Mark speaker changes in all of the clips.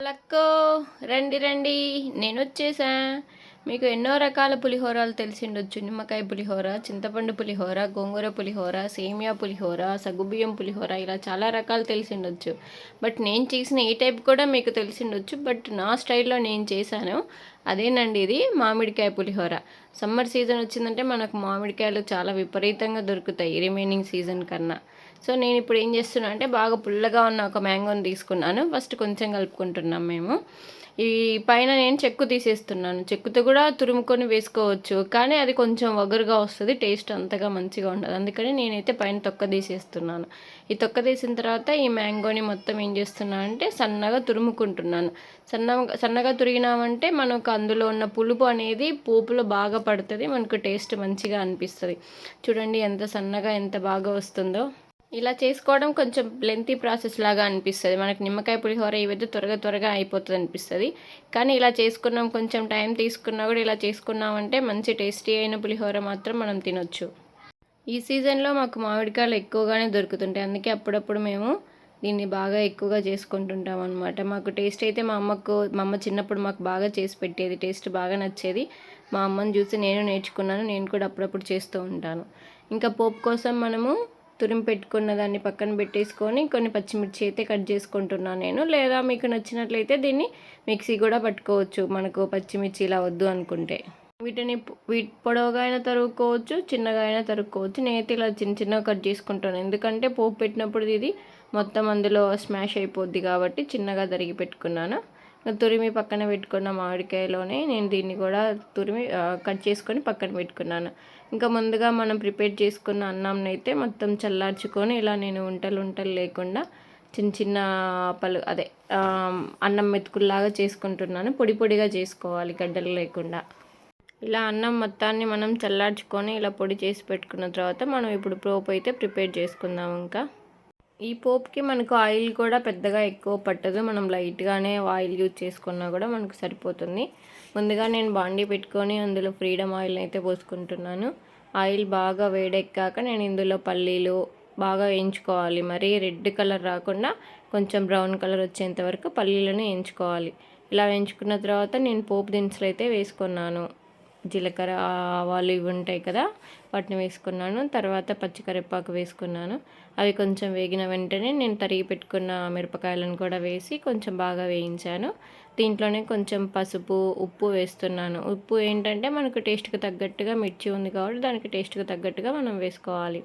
Speaker 1: లక్కో రండి రండి నేనొచ్చేసా. మీకు ఎన్నో రకాల పులిహోరాలు తెలిసిండొచ్చు. నిమ్మకాయ పులిహోర, చింతపండు పులిహోర, గోంగూర పులిహోర, సేమియా పులిహోర, సగ్గుబియ్యం పులిహోర, ఇలా చాలా రకాలు తెలిసిండొచ్చు. బట్ నేను చేసిన ఈ టైప్ కూడా మీకు తెలిసిండొచ్చు. బట్ నా స్టైల్లో నేను చేశాను. అదేనండి ఇది మామిడికాయ పులిహోర. సమ్మర్ సీజన్ వచ్చిందంటే మనకు మామిడికాయలు చాలా విపరీతంగా దొరుకుతాయి రిమైనింగ్ సీజన్ కన్నా. సో నేను ఇప్పుడు ఏం చేస్తున్నా అంటే బాగా పుల్లగా ఉన్న ఒక మ్యాంగోని తీసుకున్నాను. ఫస్ట్ కొంచెం కలుపుకుంటున్నాం మేము. ఈ పైన నేను చెక్కు తీసేస్తున్నాను. చెక్కుతో కూడా తురుముకొని వేసుకోవచ్చు, కానీ అది కొంచెం వగరుగా వస్తుంది, టేస్ట్ అంతగా మంచిగా ఉండదు. అందుకని నేనైతే పైన తొక్క తీసేస్తున్నాను. ఈ తొక్క తీసిన తర్వాత ఈ మ్యాంగోని మొత్తం ఏం చేస్తున్నాను అంటే సన్నగా తురుముకుంటున్నాను. సన్నగా తురిగినామంటే మనకు అందులో ఉన్న పులుపు అనేది పోపులో బాగా పడుతుంది, మనకు టేస్ట్ మంచిగా అనిపిస్తుంది. చూడండి ఎంత సన్నగా ఎంత బాగా వస్తుందో. ఇలా చేసుకోవడం కొంచెం లెంతీ ప్రాసెస్ లాగా అనిపిస్తుంది. మనకి నిమ్మకాయ పులిహోర ఇవైతే త్వరగా అయిపోతుంది అనిపిస్తుంది. కానీ ఇలా చేసుకున్నాం, కొంచెం టైం తీసుకున్నా కూడా ఇలా చేసుకున్నామంటే మంచి టేస్టీ అయిన పులిహోర మాత్రం మనం తినొచ్చు. ఈ సీజన్లో మాకు మామిడికాయలు ఎక్కువగానే దొరుకుతుంటాయి, అందుకే అప్పుడప్పుడు మేము దీన్ని బాగా ఎక్కువగా చేసుకుంటుంటాం అనమాట. మాకు టేస్ట్ అయితే మా అమ్మ చిన్నప్పుడు మాకు బాగా చేసి పెట్టేది, టేస్ట్ బాగా నచ్చేది. మా అమ్మని చూసి నేను నేర్చుకున్నాను. నేను కూడా అప్పుడప్పుడు చేస్తూ ఉంటాను. ఇంకా పోపు కోసం మనము తురిమి పెట్టుకున్న దాన్ని పక్కన పెట్టేసుకొని కొన్ని పచ్చిమిర్చి అయితే కట్ చేసుకుంటున్నాను నేను. లేదా మీకు నచ్చినట్లయితే దీన్ని మిక్సీ కూడా పట్టుకోవచ్చు, మనకు పచ్చిమిర్చి ఇలా వద్దు అనుకుంటే. వీటిని పొడవుగా అయినా తరుక్కోవచ్చు, చిన్నగా అయినా తరుక్కోవచ్చు. నేనైతే ఇలా చిన్నగా కట్ చేసుకుంటాను, ఎందుకంటే పోపు పెట్టినప్పుడు ఇది మొత్తం అందులో స్మాష్ అయిపోద్ది కాబట్టి చిన్నగా తరిగి పెట్టుకున్నాను. తురిమి పక్కన పెట్టుకున్న మామిడికాయలోనే నేను దీన్ని కూడా తురిమి కట్ చేసుకొని పక్కన పెట్టుకున్నాను. ఇంకా ముందుగా మనం ప్రిపేర్ చేసుకున్న అన్నంని అయితే మొత్తం చల్లార్చుకొని ఇలా నేను ఉంటలు లేకుండా చిన్న అన్నం మెతుకుల్లాగా చేసుకుంటున్నాను. పొడిగా చేసుకోవాలి, గడ్డలు లేకుండా. ఇలా అన్నం మొత్తాన్ని మనం చల్లార్చుకొని ఇలా పొడి చేసి పెట్టుకున్న తర్వాత మనం ఇప్పుడు పోపు అయితే ప్రిపేర్ చేసుకుందాం. ఇంకా ఈ పోపుకి మనకు ఆయిల్ కూడా పెద్దగా ఎక్కువ పట్టదు, మనం లైట్గానే ఆయిల్ యూజ్ చేసుకున్నా కూడా మనకు సరిపోతుంది. ముందుగా నేను బాండీ పెట్టుకొని అందులో ఫ్రీడమ్ ఆయిల్ అయితే పోసుకుంటున్నాను. ఆయిల్ బాగా వేడెక్కాక నేను ఇందులో పల్లీలు బాగా వేయించుకోవాలి. మరీ రెడ్ కలర్ రాకుండా కొంచెం బ్రౌన్ కలర్ వచ్చేంత వరకు పల్లీలను వేయించుకోవాలి. ఇలా వేయించుకున్న తర్వాత నేను పోపు దినుసులు అయితే వేసుకున్నాను. జీలకర్ర, ఆవాలు ఇవి ఉంటాయి కదా, వాటిని వేసుకున్నాను. తర్వాత పచ్చికరివేపాకు వేసుకున్నాను. అవి కొంచెం వేగిన వెంటనే నేను తరిగి పెట్టుకున్న మిరపకాయలను కూడా వేసి కొంచెం బాగా వేయించాను. దీంట్లోనే కొంచెం పసుపు, ఉప్పు వేస్తున్నాను. ఉప్పు ఏంటంటే మనకు టేస్ట్కి తగ్గట్టుగా, మిర్చి ఉంది కాబట్టి దానికి టేస్ట్కి తగ్గట్టుగా మనం వేసుకోవాలి.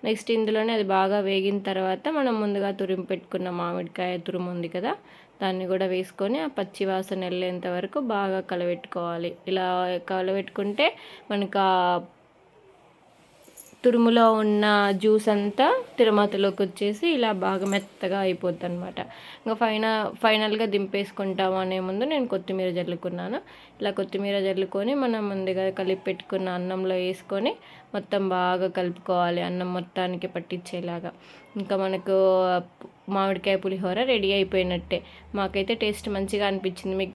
Speaker 1: నెక్స్ట్ ఇందులోనే అది బాగా వేగిన తర్వాత మనం ముందుగా తురిమి పెట్టుకున్న మామిడికాయ తురుము ఉంది కదా, దాన్ని కూడా వేసుకొని ఆ పచ్చి వాసన వెళ్ళేంత వరకు బాగా కలబెట్టుకోవాలి. ఇలా కలబెట్టుకుంటే మనకు ఆ తురుములో ఉన్న జ్యూస్ అంతా తిరుమతలోకి వచ్చేసి ఇలా బాగా మెత్తగా అయిపోద్ది అనమాట. ఇంకా ఫైనల్గా దింపేసుకుంటాము అనే ముందు నేను కొత్తిమీర జల్లుకున్నాను. ఇలా కొత్తిమీర జల్లుకొని మనం ముందుగా కలిపి పెట్టుకున్న అన్నంలో వేసుకొని మొత్తం బాగా కలుపుకోవాలి, అన్నం మొత్తానికి పట్టించేలాగా. ఇంకా మనకు మామిడికాయ పులిహోర రెడీ అయిపోయినట్టే. మాకైతే టేస్ట్ మంచిగా అనిపించింది. మీకు